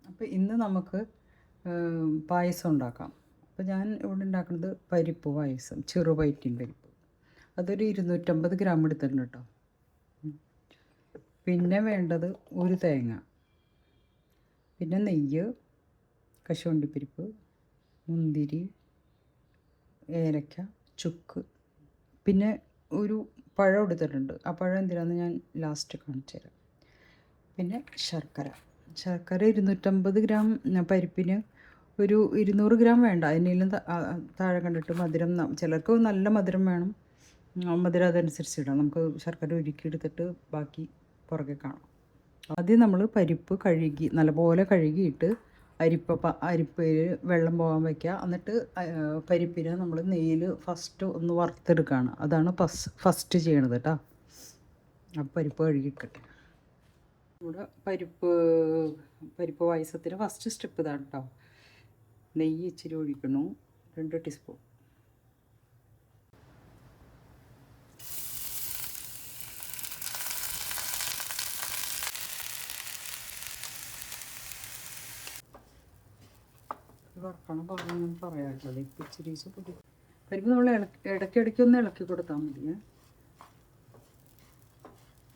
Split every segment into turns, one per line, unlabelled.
അപ്പോൾ ഇന്ന് നമുക്ക് പായസം ഉണ്ടാക്കാം. അപ്പോൾ ഞാൻ ഇവിടെ ഉണ്ടാക്കുന്നത് പരിപ്പ് പായസം, ചെറുപയറ്റിൻ പരിപ്പ്. അതൊരു 250 ഗ്രാം എടുത്തിട്ടുണ്ട് കേട്ടോ. പിന്നെ വേണ്ടത് ഒരു തേങ്ങ, പിന്നെ നെയ്യ്, കശുവണ്ടിപ്പരിപ്പ്, മുന്തിരി, ഏലക്ക, ചുക്ക്, പിന്നെ ഒരു പഴം എടുത്തിട്ടുണ്ട്. ആ പഴം എന്തിനാണെന്ന് ഞാൻ ലാസ്റ്റ് കാണിച്ചു തരാം. പിന്നെ ശർക്കര 250 ഗ്രാം പരിപ്പിന് ഒരു 200 ഗ്രാം വേണ്ട, അതിനേലും താഴെ കണ്ടിട്ട് മധുരം. ചിലർക്ക് നല്ല മധുരം വേണം, മധുരം അതനുസരിച്ച് ഇടാം. നമുക്ക് ശർക്കര ഉരുക്കിയെടുത്തിട്ട് ബാക്കി പുറകെ കാണാം. ആദ്യം നമ്മൾ പരിപ്പ് കഴുകി നല്ലപോലെ കഴുകിയിട്ട് അരിപ്പയിൽ വെള്ളം പോകാൻ വയ്ക്കുക. എന്നിട്ട് പരിപ്പിനെ നമ്മൾ നെയ്യിൽ ഫസ്റ്റ് ഒന്ന് വറുത്തെടുക്കുകയാണ്. അതാണ് ഫസ്റ്റ് ചെയ്യണത് കേട്ടോ. അപ്പോൾ പരിപ്പ് കഴുകിയിട്ടെ ഇവിടെ പരിപ്പ് പായസത്തിന് ഫസ്റ്റ് സ്റ്റെപ്പ് ഇതാണ് കേട്ടോ. നെയ്യ് ഇച്ചിരി ഒഴിക്കണു, 2 ടീസ്പൂൺ. വറക്കണം പറഞ്ഞു പറയാറുള്ളത്. ഇപ്പം ഇച്ചിരി പൊടി പരിപ്പ് നമ്മൾ ഇടയ്ക്കിടയ്ക്കൊന്ന് ഇളക്കി കൊടുത്താൽ മതി.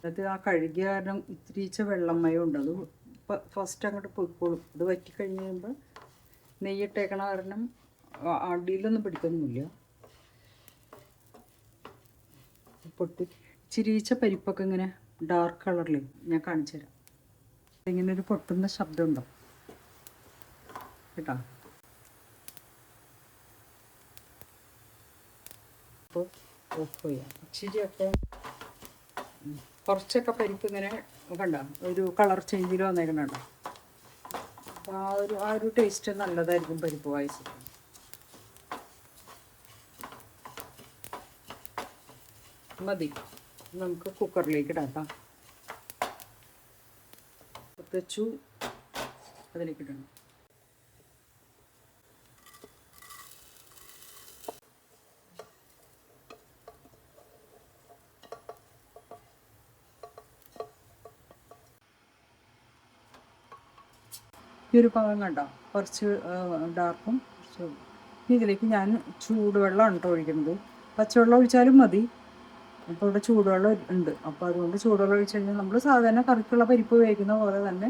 അത് ആ കഴുകിയ കാരണം ഇത്തിരിച്ച വെള്ളമയം ഉണ്ട്, അത് ഫസ്റ്റ് അങ്ങോട്ട് പൊയ്ക്കോളും. അത് വറ്റിക്കഴിഞ്ഞ് കഴിയുമ്പോൾ നെയ്യിട്ടേക്കണ കാരണം അടിയിലൊന്നും പിടിക്കൊന്നുമില്ല. ഇച്ചിരിച്ച പരിപ്പൊക്കെ ഇങ്ങനെ ഡാർക്ക് കളറിൽ ഞാൻ കാണിച്ചു തരാം. ഇങ്ങനെ ഒരു പൊട്ടുന്ന ശബ്ദമുണ്ടോ കേട്ടോ. അപ്പോൾ ഓഫ് ചെയ്യാം. ഇച്ചിരിയൊക്കെ കുറച്ചൊക്കെ പരിപ്പ് ഇങ്ങനെ കണ്ട ഒരു കളർ ചേഞ്ചിൽ വന്നേക്കണുണ്ടോ. അപ്പോൾ ആ ഒരു ടേസ്റ്റ് നല്ലതായിരിക്കും പരിപ്പ് പായസത്തിന്. മതി, നമുക്ക് കുക്കറിലേക്ക് ഇടാം കേട്ടോ. വെച്ചു അതിലേക്ക് ഇടണം. ഈ ഒരു പാകം കണ്ടോ, കുറച്ച് ഡാർക്കും കുറച്ച്. ഇതിലേക്ക് ഞാൻ ചൂടുവെള്ളം ഉണ്ടോ ഒഴിക്കുന്നത്. പച്ചവെള്ളം ഒഴിച്ചാലും മതി. അപ്പോൾ ഇവിടെ ചൂടുവെള്ളം ഉണ്ട്. അപ്പോൾ അതുകൊണ്ട് ചൂടുവെള്ളം ഒഴിച്ച് കഴിഞ്ഞാൽ നമ്മൾ സാധാരണ കറിക്കുള്ള പരിപ്പ് വേവിക്കുന്ന പോലെ തന്നെ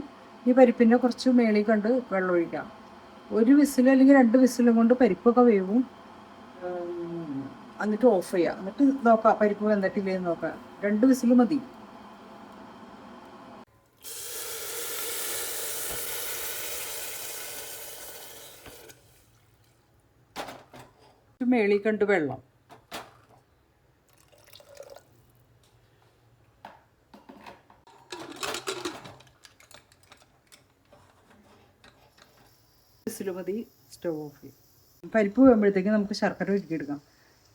ഈ പരിപ്പിൻ്റെ കുറച്ച് മേളിൽ കണ്ട് വെള്ളം ഒഴിക്കാം. 1 വിസിൽ അല്ലെങ്കിൽ 2 വിസിലും കൊണ്ട് പരിപ്പൊക്കെ വേവും. എന്നിട്ട് ഓഫ് ചെയ്യാം. എന്നിട്ട് നോക്കാം പരിപ്പ് വെന്തിട്ടില്ലേന്ന് നോക്കാം. 2 വിസിൽ മതി. മേളിൽ കണ്ട് വെള്ളം വിസിൽ മതി. സ്റ്റവ് ഓഫ് ചെയ്യും. പരിപ്പ് പോകുമ്പോഴത്തേക്ക് നമുക്ക് ശർക്കര ഉരുക്കിയെടുക്കാം.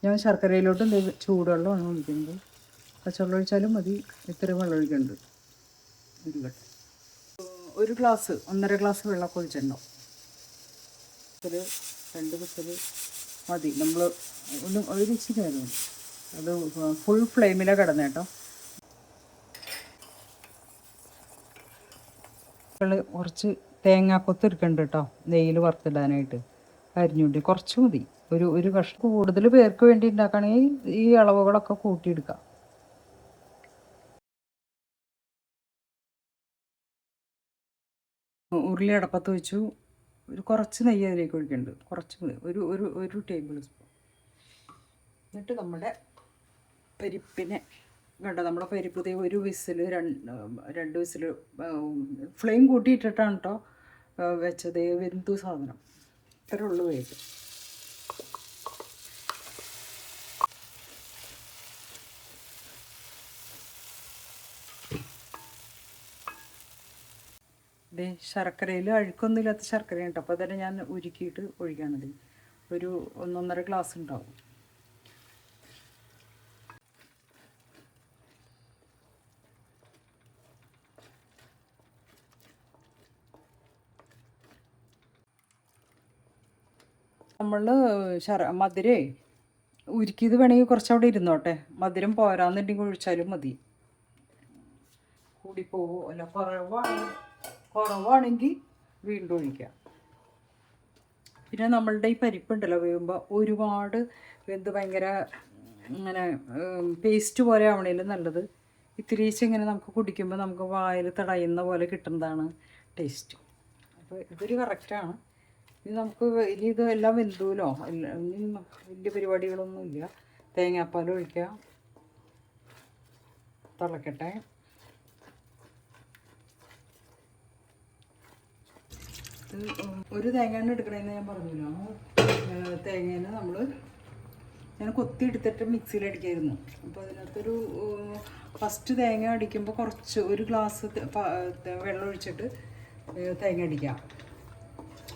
ഞാൻ ശർക്കരയിലോട്ട് ചൂടുവെള്ളമാണ് ഒഴിക്കുന്നത്. പച്ചവെള്ളം ഒഴിച്ചാലും മതി. ഇത്രയും വെള്ളം ഒഴിക്കുന്നുണ്ട്. ഒരു ഗ്ലാസ് 1.5 ഗ്ലാസ് വെള്ളമൊക്കെ ഒഴിച്ചിട്ടുണ്ടാവും. ഒരു 2 വിസിൽ മതി. നമ്മൾ ഒരു വിസിലായിരുന്നു. അത് ഫുൾ ഫ്ലെയിമിലാണ് കിടന്നത് കേട്ടോ. കുറച്ച് തേങ്ങാക്കൊത്ത് എടുക്കുന്നുണ്ട് കേട്ടോ, നെയ്യിൽ വറുത്തിടാനായിട്ട്. അരിഞ്ഞുകൊണ്ട് കുറച്ച് മതി. ഒരു കഷ്ണം. കൂടുതൽ പേർക്ക് വേണ്ടി ഉണ്ടാക്കുകയാണെങ്കിൽ ഈ അളവുകളൊക്കെ കൂട്ടിയെടുക്കാം. ഉരുളി അടപ്പത്ത് വെച്ചു. കുറച്ച് നെയ്യ് അതിലേക്ക് ഒഴിക്കുന്നുണ്ട്. കുറച്ച് മതി, ഒരു ടേബിൾ സ്പൂൺ. എന്നിട്ട് നമ്മുടെ പരിപ്പിനെ കണ്ടോ, നമ്മുടെ പരിപ്പ് ഒരു വിസിൽ 2 വിസിൽ ഫ്ലെയിം കൂട്ടിയിട്ടിട്ടാണ് കേട്ടോ വെച്ചത്. വെന്തു സാധനം. ഇത്ര ഉള്ളു വേവ്. ശർക്കരയിൽ അഴുക്കൊന്നുമില്ലാത്ത ശർക്കര കേട്ടോ. അപ്പോൾ തന്നെ ഞാൻ ഉരുക്കിയിട്ട് ഒഴിക്കാണത്. ഒരു 1.5 ഗ്ലാസ് ഉണ്ടാവും. നമ്മൾ മധുരേ ഉരുക്കിയത് വേണമെങ്കിൽ കുറച്ചവിടെ ഇരുന്നോട്ടെ. മധുരം പോരാന്നുണ്ടെങ്കിൽ ഒഴിച്ചാലും മതി. കൂടിപ്പോവോ അല്ല കുറവാണെങ്കിൽ വീണ്ടും ഒഴിക്കാം. പിന്നെ നമ്മളുടെ ഈ പരിപ്പുണ്ടല്ലോ വേകുമ്പോൾ ഒരുപാട് വെന്ത് ഭയങ്കര ഇങ്ങനെ പേസ്റ്റ് പോലെ ആവണേലും നല്ലത് ഇത്തിരീച്ച് ഇങ്ങനെ നമുക്ക് കുടിക്കുമ്പോൾ നമുക്ക് വായിൽ തടയുന്ന പോലെ കിട്ടുന്നതാണ് ടേസ്റ്റ്. അപ്പോൾ ഇതൊരു കറക്റ്റാണ്. ഇനി നമുക്ക് ഇനി ഇത് എല്ലാം വെന്തുല്ലോ, ഇനി വലിയ പരിപാടികളൊന്നുമില്ല. തേങ്ങാപ്പാൽ ഒഴിക്കുക, തിളക്കട്ടെ. ഒരു തേങ്ങയാണ് എടുക്കണമെന്ന് ഞാൻ പറഞ്ഞല്ലോ. തേങ്ങേനെ ഞാൻ കൊത്തി എടുത്തിട്ട് മിക്സിയിലടിക്കായിരുന്നു. അപ്പോൾ അതിനകത്തൊരു ഫസ്റ്റ് തേങ്ങ അടിക്കുമ്പോൾ കുറച്ച് ഒരു ഗ്ലാസ് വെള്ളം ഒഴിച്ചിട്ട് തേങ്ങ അടിക്കാം.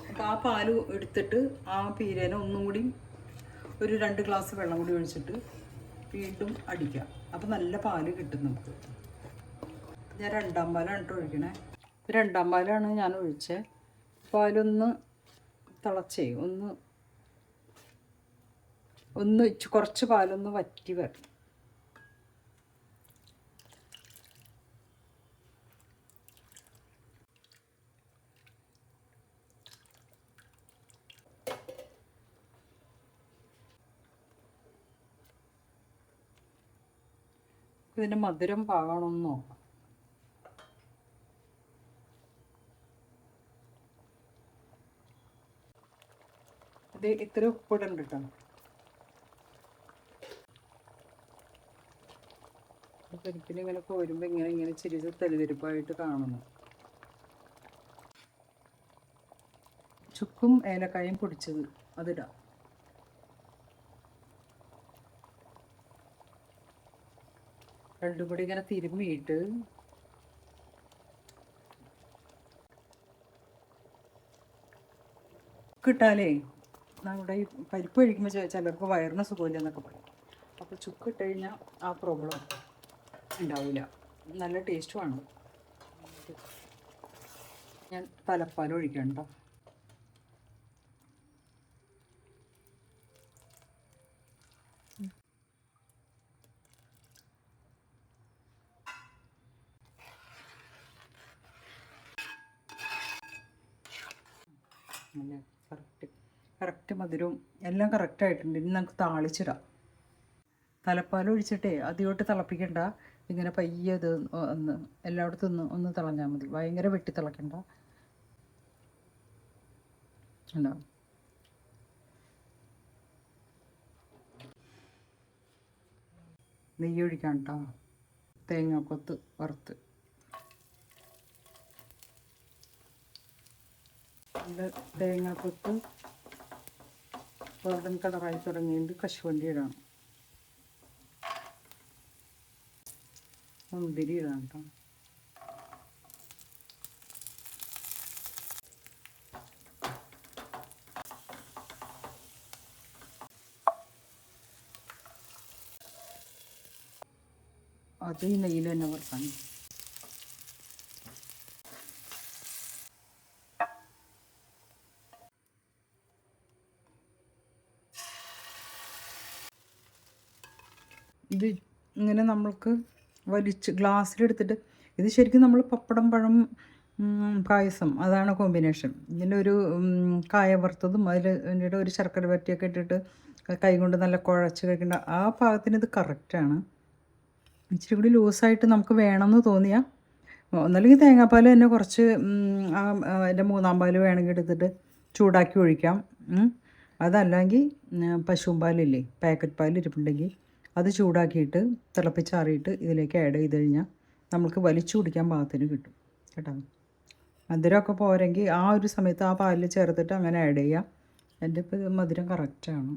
അപ്പോൾ ആ പാൽ എടുത്തിട്ട് ആ പീരേനെ ഒന്നും കൂടി ഒരു 2 ഗ്ലാസ് വെള്ളം കൂടി ഒഴിച്ചിട്ട് വീണ്ടും അടിക്കാം. അപ്പോൾ നല്ല പാല് കിട്ടും നമുക്ക്. ഞാൻ 2ാം പാലാണ് കേട്ടോ ഒഴിക്കണേ. 2ാം പാലാണ് ഞാൻ ഒഴിച്ചത്. പാലൊന്ന് തിളച്ചേ ഒന്ന് കുറച്ച് പാലൊന്ന് വറ്റി വരും. ഇതിൻ്റെ മധുരം പാകണമെന്ന് നോക്കാം. ഇത് ഇത്ര ഉപ്പിടണ്ട കേട്ടോ. പരിപ്പിന് ഇങ്ങനെ കോരുമ്പോൾ ഇങ്ങനെ ചെറിയ തെളിതെരുപ്പായിട്ട് കാണുന്നു. ചുക്കും ഏലക്കായും പൊടിച്ചത് അതിടാം. രണ്ടും കൂടി ഇങ്ങനെ തിരുമ്മിയിട്ട് കിട്ടാലേ നമ്മുടെ ഈ പരിപ്പ് കഴിക്കുമ്പോൾ ചിലർക്ക് വയറിന് സുഖമില്ല എന്നൊക്കെ പറയും. അപ്പോൾ ചുക്ക് ഇട്ട് കഴിഞ്ഞാൽ ആ പ്രോബ്ലം ഉണ്ടാവില്ല. നല്ല ടേസ്റ്റുമാണ്. ഞാൻ തലപ്പാൽ ഒഴിക്കണ്ട. അല്ലേ കറക്റ്റ് മധുരവും എല്ലാം കറക്റ്റായിട്ടുണ്ട്. ഇനി നമുക്ക് താളിച്ചിടാം. തലപ്പാൽ ഒഴിച്ചിട്ടേ അതിലോട്ട് തിളപ്പിക്കണ്ട. ഇങ്ങനെ പയ്യെ അത് എല്ലായിടത്തും ഒന്ന് തിളഞ്ഞാൽ മതി. ഭയങ്കര വെട്ടി തിളക്കണ്ട. ഉണ്ടാവും. നെയ്യ് ഒഴിക്കാം കേട്ടോ. തേങ്ങാക്കൊത്ത് വറുത്ത് തേങ്ങാക്കൊത്ത് ഗോൾഡൻ കളറായി തുടങ്ങിയിട്ട് കശുവണ്ടി ഇടണം. മുന്തിരി ഇടാം കേട്ടോ. അത് ഈ നെയ്യിൽ തന്നെ വറുക്കാൻ. ഇത് ഇങ്ങനെ നമ്മൾക്ക് വലിച്ച് ഗ്ലാസ്സിലെടുത്തിട്ട്, ഇത് ശരിക്കും നമ്മൾ പപ്പടം പഴം പായസം അതാണ് കോമ്പിനേഷൻ. ഇതിൻ്റെ ഒരു കായ വറുത്തതും അതിൻ്റെ ഒരു ശർക്കര വരട്ടിയൊക്കെ ഇട്ടിട്ട് കൈ കൊണ്ട് നല്ല കുഴച്ച് കഴിക്കേണ്ട ആ പാകത്തിന് ഇത് കറക്റ്റാണ്. ഇച്ചിരി കൂടി ലൂസായിട്ട് നമുക്ക് വേണമെന്ന് തോന്നിയാൽ ഒന്നല്ലെങ്കിൽ തേങ്ങാപ്പാൽ തന്നെ കുറച്ച് അതിൻ്റെ 3ാം പാൽ വേണമെങ്കിൽ എടുത്തിട്ട് ചൂടാക്കി ഒഴിക്കാം. അതല്ലെങ്കിൽ പശുവും പാലില്ലേ, പാക്കറ്റ് പാൽ ഇരിപ്പുണ്ടെങ്കിൽ അത് ചൂടാക്കിയിട്ട് തിളപ്പിച്ചാറിയിട്ട് ഇതിലേക്ക് ആഡ് ചെയ്ത് കഴിഞ്ഞാൽ നമുക്ക് വലിച്ചു കുടിക്കാൻ പാകത്തിന് കിട്ടും കേട്ടോ. മധുരമൊക്കെ പോരെങ്കിൽ ആ ഒരു സമയത്ത് ആ പാലിൽ ചേർത്തിട്ട് അങ്ങനെ ആഡ് ചെയ്യാം. എൻ്റെ ഇപ്പോൾ മധുരം കറക്റ്റാണ്.